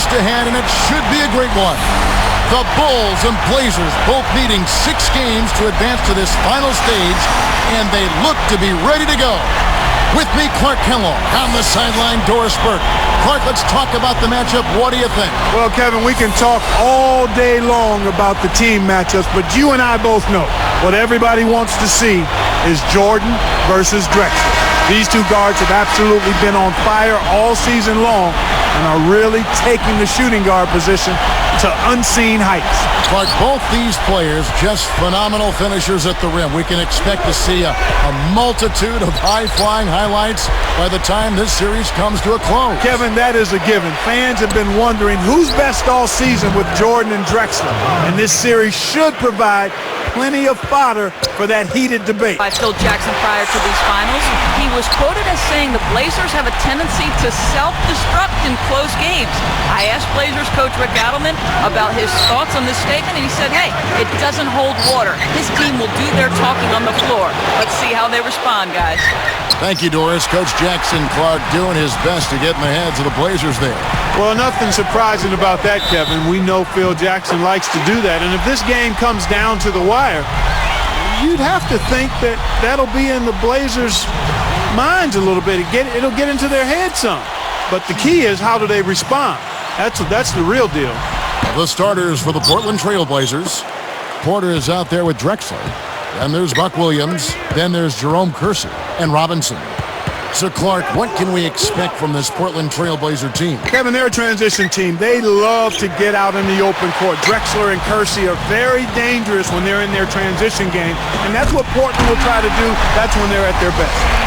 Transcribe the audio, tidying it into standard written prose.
just ahead, and it should be a great one. The Bulls and Blazers both needing 6 games to advance to this final stage, and they look to be ready to go. With me, Clark Kellogg. On the sideline, Doris Burke. Clark, let's talk about the matchup. What do you think? Well, Kevin, we can talk all day long about the team matchups, but you and I both know what everybody wants to see is Jordan versus Drexler. These two guards have absolutely been on fire all season long and are really taking the shooting guard position to unseen heights. Clark, both these players just phenomenal finishers at the rim. We can expect to see a multitude of high-flying highlights by the time this series comes to a close. Kevin, that is a given. Fans have been wondering who's best all season with Jordan and Drexler, and this series should provide plenty of fodder for that heated debate. By Phil Jackson prior to these finals, he was quoted as saying the Blazers have a tendency to self-destruct in close games. I asked Blazers coach Rick Adelman about his thoughts on this statement, and he said, hey, it doesn't hold water. His team will do their talking on the floor. Let's see how they respond, guys. Thank you, Doris. Coach Jackson Clark doing his best to get in the heads of the Blazers there. Well, nothing surprising about that, Kevin. We know Phil Jackson likes to do that, and if this game comes down to the wire, you'd have to think that that'll be in the Blazers' minds a little bit. It'll get into their head some. But the key is, how do they respond? That's the real deal. The starters for the Portland Trail Blazers. Porter is out there with Drexler. Then there's Buck Williams. Then there's Jerome Kersey and Robinson. So, Clark, what can we expect from this Portland Trail Blazer team? Kevin, they're a transition team. They love to get out in the open court. Drexler and Kersey are very dangerous when they're in their transition game, and that's what Portland will try to do. That's when they're at their best.